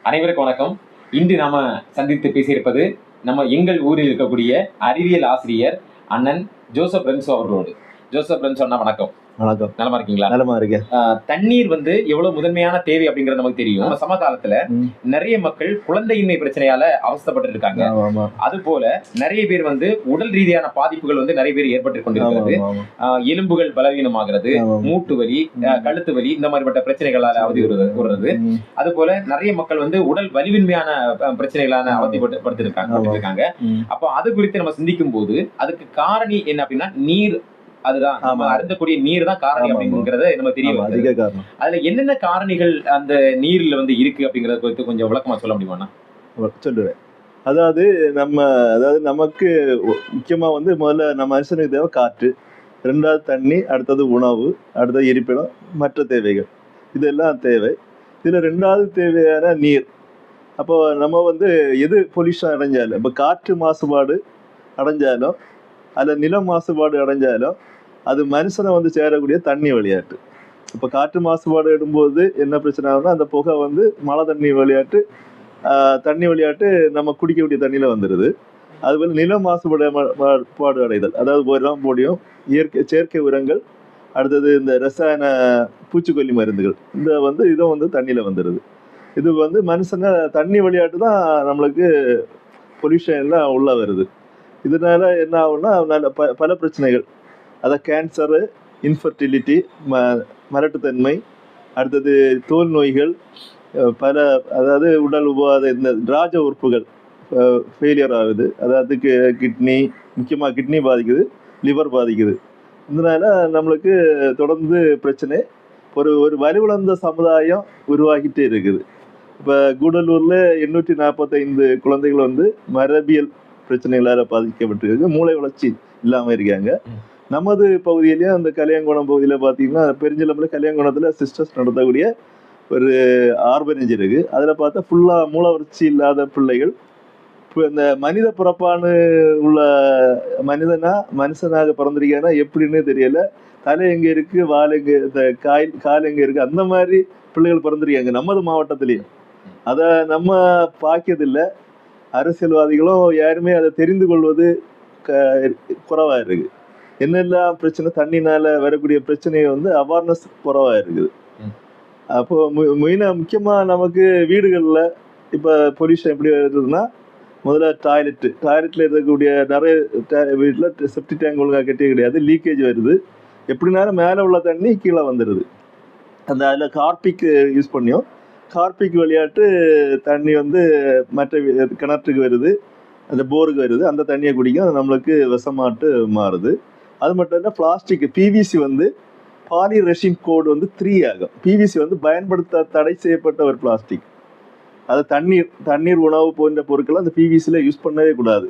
அனைவருக்கும் வணக்கம். இன்று நாம சந்தித்து பேசியிருப்பது எங்கள் ஊரில் இருக்கக்கூடிய அறிவியல் ஆசிரியர் அண்ணன் ஜோசப் ரென்சோ அவர்களோடு. ஜோசப் ரென்சோ அண்ணா வணக்கம். வணக்கம். நலமா இருக்கீங்களா? நலமா இருக்கேன். தண்ணீர் எவ்வளவு முதன்மையான தேவை அப்படிங்கறது நமக்கு தெரியும். நம்ம சமகாலத்துல நிறைய மக்கள் குழந்தையின்மை பிரச்சனையால அவஸ்தைப்பட்டு இருக்காங்க. அது போல நிறைய பேர் உடல் ரீதியான பாதிப்புகள் நிறைய பேர் ஏற்பட்டு கொண்டிருக்கிறது. எலும்புகள் பலவீனமாகிறது, மூட்டு வலி, கழுத்து வலி, இந்த மாதிரிப்பட்ட பிரச்சனைகளால அவதிப்படுறது. அது போல நிறைய மக்கள் உடல் வலிவின்மையான பிரச்சனைகளான அவதிப்பட்டிருக்காங்க. அப்போ அது குறித்து நம்ம சிந்திக்கும் போது அதுக்கு காரணி என்ன அப்படின்னா நீர். அதுதான் நம்ம அருந்தக்கூடிய நீர் தான் காரணி அப்படிங்கறத நம்ம தெரியும். அதுல என்னென்ன காரணிகள் அந்த நீர்ல இருக்கு அப்படிங்கறத குறித்து கொஞ்சம் விளக்கமா சொல்ல முடியுமா? சொல்லுவேன். அதாவது நமக்கு முக்கியமா முதல்ல நம்ம மனுஷனுக்கு தேவை காற்று, ரெண்டாவது தண்ணி, அடுத்தது உணவு, அடுத்தது இருப்பிடம், மற்ற தேவைகள், இதெல்லாம் தேவை. இதுல ரெண்டாவது தேவையான நீர். அப்போ நம்ம எது பொல்யூஷன் அடைஞ்சாலும், இப்போ காற்று மாசுபாடு அடைஞ்சாலும் அல்ல நில மாசுபாடு அடைஞ்சாலும் அது மனுஷனை சேரக்கூடிய தண்ணி விளையாட்டு. இப்போ காற்று மாசுபாடு இடும்போது என்ன பிரச்சனை ஆகுதுன்னா, அந்த புகை மழை தண்ணி விளையாட்டு, தண்ணி விளையாட்டு நம்ம குடிக்கக்கூடிய தண்ணியில வந்துடுது. அதுபோல் நில மாசுபாடு அடைதல், அதாவது உரம் போடியும் செயற்கை உரங்கள், அடுத்தது இந்த ரசாயன பூச்சிக்கொல்லி மருந்துகள், இந்த இதை தண்ணியில வந்துடுது. இது மனுஷனை தண்ணி விளையாட்டு தான் நம்மளுக்கு பொல்யூஷன் எல்லாம் உள்ள வருது. இதனால என்ன ஆகும்னா பல பிரச்சனைகள், அதாவது கேன்சரு, இன்ஃபர்டிலிட்டி, மலட்டுத்தன்மை, அடுத்தது தோல் நோய்கள், பல, அதாவது உடல் உபாத இந்த ராஜ உறுப்புகள் ஃபெயிலியர் ஆகுது. அதாவது கிட்னி, முக்கியமாக கிட்னி பாதிக்குது, லிவர் பாதிக்குது. இதனால நம்மளுக்கு தொடர்ந்து பிரச்சனை, ஒரு வலுவிழந்த சமுதாயம் உருவாகிட்டே இருக்குது. இப்போ கூடலூரில் 845 குழந்தைகள் மரபியல் பிரச்சனைகளால் பாதிக்கப்பட்டிருக்கு, மூளை வளர்ச்சி இல்லாமல் இருக்காங்க. நமது பகுதியிலேயும் அந்த கலியங்குளம் பகுதியில் பார்த்தீங்கன்னா, பெருஞ்சலமில் கலியங்குளத்தில் சிஸ்டர்ஸ் நடத்தக்கூடிய ஒரு ஆர்பனேஜ் இருக்கு. அதில் பார்த்தா ஃபுல்லாக மூளை வளர்ச்சி இல்லாத பிள்ளைகள். இப்போ இந்த மனித பிறப்பானு உள்ள மனுஷனாக பிறந்திருக்காங்கன்னா எப்படின்னு தெரியல. தலை எங்கே இருக்கு, வால் எங்கே, இந்த கால் எங்கே இருக்கு, அந்த மாதிரி பிள்ளைகள் பிறந்திருக்காங்க நமது மாவட்டத்திலையும். அதை நம்ம பார்க்கறதில்லை. அரசியல்வாதிகளும் யாருமே அதை தெரிந்து கொள்வது குறைவாக இருக்கு. என்னெல்லாம் பிரச்சனை, தண்ணினால வரக்கூடிய பிரச்சனையை அவேர்னஸ் குறைவாக இருக்குது. அப்போ முக்கியமாக நமக்கு வீடுகளில் இப்போ பொல்யூஷன் எப்படி வருதுன்னா, முதல்ல டாய்லெட்டில் இருக்கக்கூடிய நிறைய வீட்டில் செப்டி டேங்க் ஒழுங்காக கட்டியே கிடையாது, லீக்கேஜ் வருது. எப்படினாலும் மேலே உள்ள தண்ணி கீழே வந்துடுது. அதில் கார்பிக் யூஸ் பண்ணியும், கார்பிக் விளையாட்டு தண்ணி மற்ற கிணற்றுக்கு வருது, அந்த போருக்கு வருது. அந்த தண்ணியை குடிக்கும், அது நம்மளுக்கு விஷமாட்டு மாறுது. அது மட்டும் இல்லை, பிளாஸ்டிக் பிவிசி பாலிரெசின் கோடு 3 ஆகும். பிவிசி பயன்படுத்த தடை செய்யப்பட்ட ஒரு பிளாஸ்டிக். அது தண்ணீர் உணவு போன்ற பொருட்கள் அந்த பிவிசியில் யூஸ் பண்ணவே கூடாது.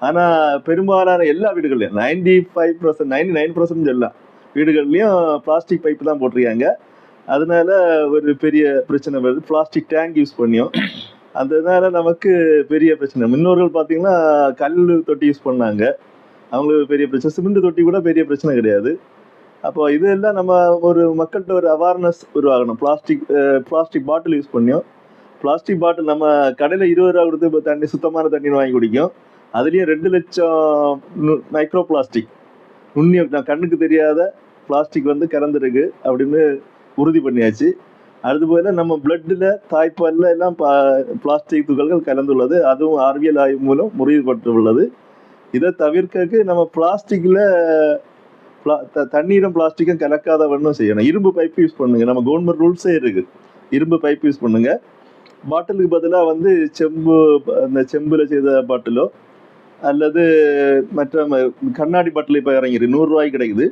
ஆனால் பெரும்பாலான எல்லா வீடுகள்லையும் 95%, 99% எல்லா வீடுகள்லையும் பிளாஸ்டிக் பைப்பு தான் போட்டிருக்காங்க. அதனால ஒரு பெரிய பிரச்சனை வருது. பிளாஸ்டிக் டேங்க் யூஸ் பண்ணியும் அதனால நமக்கு பெரிய பிரச்சனை. முன்னோர்கள் பார்த்தீங்கன்னா கல் தொட்டி யூஸ் பண்ணாங்க, அவங்களுக்கு பெரிய பிரச்சனை. சிமெண்ட் தொட்டி கூட பெரிய பிரச்சனை கிடையாது. அப்போ இதெல்லாம் நம்ம ஒரு மக்கள்கிட்ட ஒரு அவேர்னஸ் உருவாகணும். பிளாஸ்டிக் பாட்டில் யூஸ் பண்ணியும், பிளாஸ்டிக் பாட்டில் நம்ம கடையில் 20 ரூபா கொடுத்து இப்போ தண்ணி, சுத்தமான தண்ணின்னு வாங்கி குடிக்கும். அதுலேயும் 2 லட்சம் மைக்ரோ பிளாஸ்டிக், கண்ணுக்கு தெரியாத பிளாஸ்டிக் கலந்துருக்கு அப்படின்னு உறுதி பண்ணியாச்சு. அதுபோல நம்ம பிளட்டில், தாய்ப்பாலில் எல்லாம் பிளாஸ்டிக் துகள்கள் கலந்துள்ளது. அதுவும் அறிவியல் ஆய்வு மூலம் உறுதிப்பட்டுள்ளது. இதை தவிர்க்க நம்ம பிளாஸ்டிக்கில் தண்ணீரும் பிளாஸ்டிக்கும் கலக்காத வண்ணம் செய்யணும். இரும்பு பைப் யூஸ் பண்ணுங்க, நம்ம கவர்மெண்ட் ரூல்ஸே இருக்கு. இரும்பு பைப் யூஸ் பண்ணுங்க. பாட்டிலுக்கு பதிலாக செம்பு, அந்த செம்பில் செய்த பாட்டிலோ அல்லது மற்ற கண்ணாடி பாட்டில் இப்போ இறங்கிருக்கு, 100 ரூபாய்க்கு கிடைக்குது,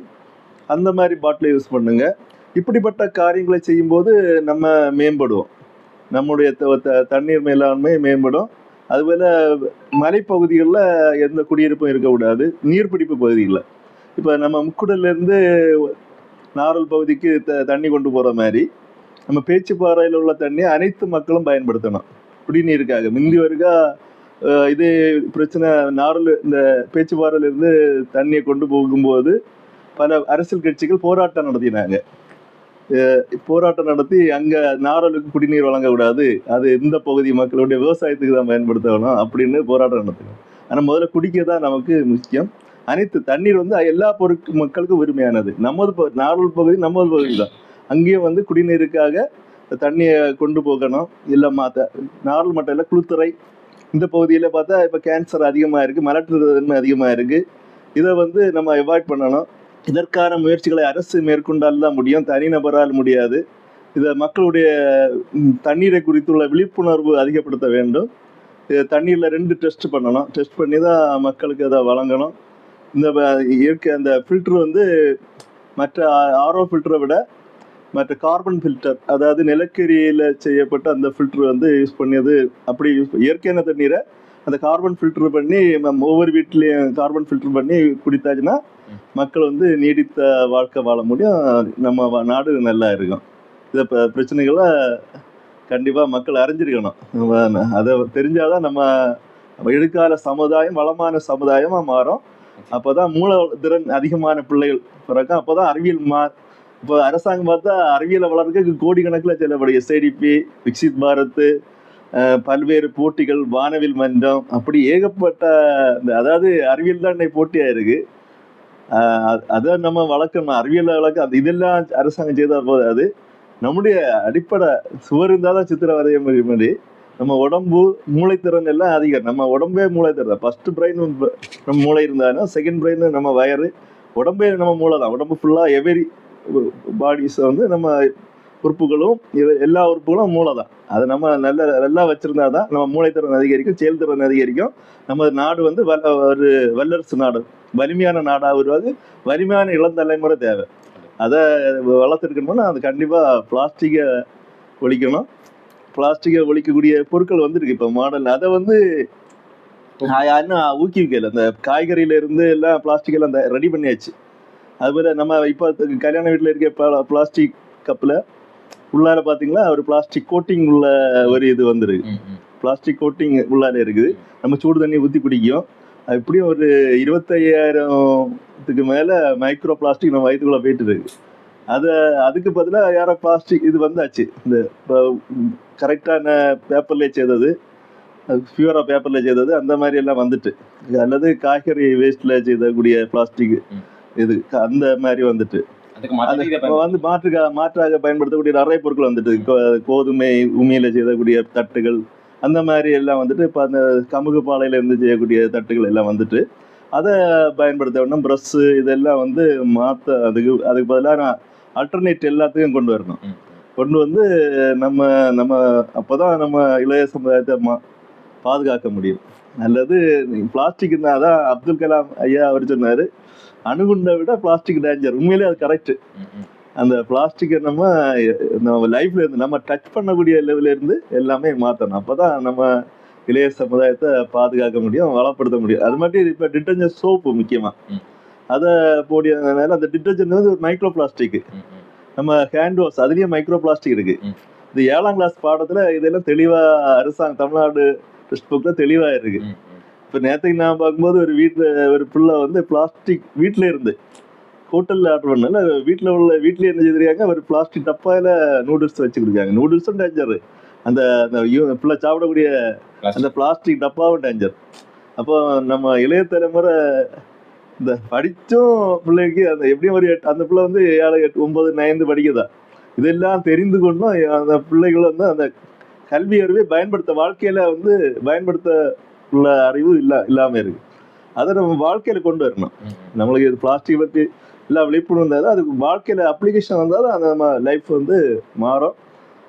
அந்த மாதிரி பாட்டிலை யூஸ் பண்ணுங்க. இப்படிப்பட்ட காரியங்களை செய்யும்போது நம்ம மேம்படுவோம், நம்முடைய தண்ணீர் மேலாண்மை மேம்படும். அதுபோல் மலைப்பகுதிகளில் எந்த குடியிருப்பும் இருக்கக்கூடாது. நீர்பிடிப்பு பகுதிகளில் இப்போ நம்ம முக்குடல்லேருந்து நாரல் பகுதிக்கு தண்ணி கொண்டு போகிற மாதிரி நம்ம பேச்சுப்பாறையில் உள்ள தண்ணியை அனைத்து மக்களும் பயன்படுத்தணும் குடிநீருக்காக. முந்தி வரைக்கா இதே பிரச்சனை, நாரல் இந்த பேச்சுப்பாறையிலேருந்து தண்ணியை கொண்டு போகும்போது பல அரசியல் கட்சிகள் போராட்டம் நடத்தினாங்க. போராட்டம் நடத்தி அங்க நாரலுக்கு குடிநீர் வழங்கக்கூடாது, அது இந்த பகுதி மக்களுடைய விவசாயத்துக்கு தான் பயன்படுத்தணும் அப்படின்னு போராட்டம் நடத்தணும். ஆனா முதல்ல குடிக்க தான் நமக்கு முக்கியம். அனைத்து தண்ணீர் வந்து எல்லா மக்களுக்கும் உரிமையானது. நாரல் பகுதி நமது பகுதி தான். அங்கேயும் வந்து குடிநீருக்காக தண்ணியை கொண்டு போகணும். இல்லை நாரல் மட்டும் இல்லை, குளுத்துறை இந்த பகுதியில் பார்த்தா இப்போ கேன்சர் அதிகமாக இருக்குது, மலட்டுத்தன்மை அதிகமாக இருக்குது. இதை வந்து நம்ம அவாய்ட் பண்ணணும். இதற்கான முயற்சிகளை அரசு மேற்கொண்டால் தான் முடியும், தனிநபரால் முடியாது. இதை மக்களுடைய தண்ணீரை குறித்துள்ள விழிப்புணர்வு அதிகப்படுத்த வேண்டும். தண்ணீரில் 2 டெஸ்ட் பண்ணணும். டெஸ்ட் பண்ணி தான் மக்களுக்கு அதை வழங்கணும். இந்த இயற்கை அந்த ஃபில்டர் வந்து மற்ற ஆர்ஓ ஃபில்டரை விட மற்ற கார்பன் ஃபில்டர், அதாவது நிலக்கரியில் செய்யப்பட்ட அந்த ஃபில்டர் வந்து யூஸ் பண்ணியது. அப்படி இயற்கையான தண்ணீரை அந்த கார்பன் ஃபில்டர் பண்ணி ஒவ்வொரு வீட்லேயும் கார்பன் ஃபில்டர் பண்ணி குடித்தாச்சுன்னா மக்கள் வந்து நீடித்த வாழ்க்கை வாழ முடியும். நம்ம நாடு நல்லா இருக்கும். இதை பிரச்சனைகளை கண்டிப்பாக மக்கள் அறிஞ்சிருக்கணும். அதை தெரிஞ்சாதான் நம்ம எதிர்கால சமுதாயம் வளமான சமுதாயமாக மாறும். அப்போ தான் மூலத்திறன் அதிகமான பிள்ளைகள் பிறக்கும். அப்போ தான் அறிவியல் இப்போ அரசாங்கம் பார்த்தா அறிவியலை வளர்க்க கோடிக்கணக்கில் செல்லப்படும். எஸ்ஐடிபி, விக்சித் பாரத், பல்வேறு போட்டிகள், வானவில் மன்றம், அப்படி ஏகப்பட்ட அதாவது அறிவியல் தான் இன்னைக்கு போட்டியாக இருக்குது. அதை நம்ம வளர்க்கணும், அறிவியலை வளர்க்க. அது இதெல்லாம் அரசாங்கம் செய்தால் போதாது. நம்முடைய அடிப்படை சுவர் இருந்தால் தான் சித்திரம் வரைய மாதிரி நம்ம உடம்பு மூளைத்திறன் எல்லாம் அதிகம். நம்ம உடம்பே மூளைத்திறன். ஃபர்ஸ்ட் பிரெயின் நம்ம மூளை இருந்தாலும் செகண்ட் பிரெயின் நம்ம வயறு, உடம்பே நம்ம மூளை தான். உடம்பு ஃபுல்லாக எவரி பாடிஸ் வந்து நம்ம உறுப்புகளும் எல்லா உறுப்புகளும் மூளை தான். அதை நம்ம நல்லா வச்சிருந்தா தான் நம்ம மூளைத்திறன் அதிகரிக்கும், செயல்திறன் அதிகரிக்கும். நம்ம நாடு வந்து ஒரு வல்லரசு நாடு, வலிமையான நாடாக உருவாது. வலிமையான இளம் தலைமுறை தேவை. அதை வளர்த்துருக்கணும்னா அது கண்டிப்பாக பிளாஸ்டிக்கை ஒழிக்கணும். பிளாஸ்டிக்கை ஒழிக்கக்கூடிய பொருட்கள் வந்துருக்கு இப்போ மாடல். அதை வந்து யாருன்னா ஊக்குவிக்கல. அந்த காய்கறியில இருந்து எல்லாம் பிளாஸ்டிக் எல்லாம் ரெடி பண்ணியாச்சு. அதுபோல நம்ம இப்போ கல்யாண வீட்டில் இருக்க பிளாஸ்டிக் கப்பில் உள்ளார பார்த்தீங்களா ஒரு பிளாஸ்டிக் கோட்டிங் உள்ள ஒரு இது வந்துருக்கு. பிளாஸ்டிக் கோட்டிங் உள்ளார இருக்குது. நம்ம சூடு தண்ணி ஊற்றி குடிக்கும். எப்படியும் ஒரு 25,000க்கு மேலே மைக்ரோ பிளாஸ்டிக் நம்ம வயிற்றுக்குள்ளே போயிட்டு இருக்கு. அதுக்கு பதிலாக யாரோ பிளாஸ்டிக் இது வந்தாச்சு. இந்த கரெக்டான பேப்பர்லேயே செய்தது, பியூரா பேப்பரில் செய்தது, அந்த மாதிரி எல்லாம் வந்துட்டு. அல்லது காய்கறி வேஸ்ட்டில் செய்யக்கூடிய பிளாஸ்டிக் இது அந்த மாதிரி வந்துட்டு வந்து மாற்றாக பயன்படுத்தக்கூடிய நிறைய பொருட்கள் வந்துட்டு. கோதுமை உமியில செய்யக்கூடிய தட்டுகள் அந்த மாதிரி எல்லாம் வந்துட்டு இப்போ அந்த கமுகு பாலையில இருந்து செய்யக்கூடிய தட்டுகள் எல்லாம் வந்துட்டு அதை பயன்படுத்த வேண்டும். ப்ரஷ்ஷு இதெல்லாம் வந்து அதுக்கு பதிலாக நான் ஆல்டர்னேட் எல்லாத்துக்கும் கொண்டு வரணும். கொண்டு வந்து நம்ம அப்போதான் நம்ம இளைய சமுதாயத்தை பாதுகாக்க முடியும். அல்லது பிளாஸ்டிக்னா தான் அப்துல் கலாம் ஐயா அவர் சொன்னார், அணுகுண்டை விட பிளாஸ்டிக் டேஞ்சர். உண்மையிலே அது கரெக்டு. அந்த பிளாஸ்டிக்கை நம்ம லைஃப்ல இருந்து நம்ம டச் பண்ணக்கூடிய லெவலில் இருந்து எல்லாமே மாற்றணும். அப்போ தான் நம்ம இளைய சமுதாயத்தை பாதுகாக்க முடியும், வளப்படுத்த முடியும். அது மட்டும் இப்போ டிட்டர்ஜென்ட் சோப்பு முக்கியமாக அதை போடியதுனால அந்த டிட்டர்ஜென்ட் வந்து ஒரு மைக்ரோ பிளாஸ்டிக். நம்ம ஹேண்ட் வாஷ் அதுலேயும் மைக்ரோ பிளாஸ்டிக் இருக்குது. இந்த 7ஆம் கிளாஸ் பாடத்தில் இதெல்லாம் தெளிவாக அரசாங்கம் தமிழ்நாடு டெக்ஸ்ட் புக்கில் தெளிவாக இருக்குது. இப்போ நேற்றுக்கு நான் பார்க்கும்போது ஒரு ஒரு பிள்ளை வந்து பிளாஸ்டிக் வீட்டில் இருந்து ஹோட்டலில் ஆர்டர் பண்ணல, வீட்டில் என்ன செய்திருக்காங்க, ஒரு பிளாஸ்டிக் டப்பாயில் நூடுல்ஸ் வச்சு கொடுக்காங்க. நூடுல்ஸும் டேஞ்சரு, அந்த பிள்ளை சாப்பிடக்கூடிய அந்த பிளாஸ்டிக் டப்பாவும் டேஞ்சர். அப்போ நம்ம இளைய தலைமுறை இந்த படித்தும் பிள்ளைக்கு அந்த எப்படியும் ஒரு அந்த பிள்ளை வந்து 7, 8, 9, 9 படிக்குதா, இதெல்லாம் தெரிந்து கொண்டும் அந்த பிள்ளைகள் வந்து அந்த கல்வி அறிவை வாழ்க்கையில் வந்து பயன்படுத்த உள்ள அறிவு இல்லாமல் இருக்கு. அதை நம்ம வாழ்க்கையில் கொண்டு வரணும். நம்மளுக்கு இது பிளாஸ்டிக் பற்றி எல்லாம் விழிப்புணர்வு இருந்தால் அதுக்கு வாழ்க்கையில் அப்ளிகேஷன் வந்தால் அந்த நம்ம லைஃப் வந்து மாறும்,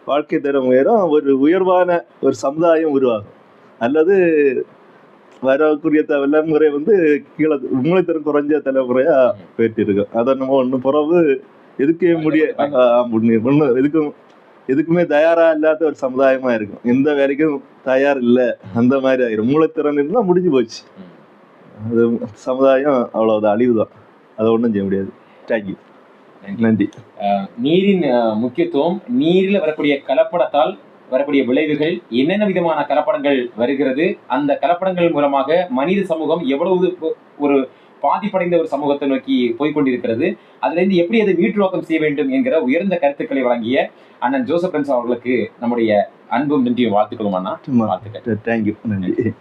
வாழ்க்கை தரம் உயரும், ஒரு உயர்வான ஒரு சமுதாயம் உருவாகும். அல்லது வரக்கூடிய தலைமுறை வந்து கீழே மூளைத்திறன் குறைஞ்ச தலைமுறையாக போயிட்டு இருக்கும். அதை நம்ம ஒன்று பிறகு எதுக்கே எதுக்குமே தயாராக இல்லாத ஒரு சமுதாயமாக இருக்கும். எந்த வேலைக்கும் தயார் இல்லை அந்த மாதிரி ஆகிடும். மூளைத்திறன் இருந்தால் முடிஞ்சு போச்சு. அது சமுதாயம் அவ்வளோதான், அழிவு தான். அதை ஒன்றும் செய்ய முடியாது. தேங்க்யூ, நன்றி. நீரின் முக்கியத்துவம், நீரில் வரக்கூடிய கலப்படத்தால் வரக்கூடிய விளைவுகள், என்னென்ன விதமான கலப்படங்கள் வருகிறது, அந்த கலப்படங்கள் மூலமாக மனித சமூகம் எவ்வளவு ஒரு பாதிப்படைந்த ஒரு சமூகத்தை நோக்கி போய்கொண்டிருக்கிறது. அதுல இருந்து எப்படி அதை மீட்டுருவாக்கம் செய்ய வேண்டும் என்கிற உயர்ந்த கருத்துக்களை வழங்கிய அண்ணன் ஜோசப் பிரின்ஸ் அவர்களுக்கு நம்முடைய அன்பும் நன்றியும் வாழ்த்துக்களும் அண்ணா. வாழ்த்துக்கள். தேங்க்யூ, நன்றி.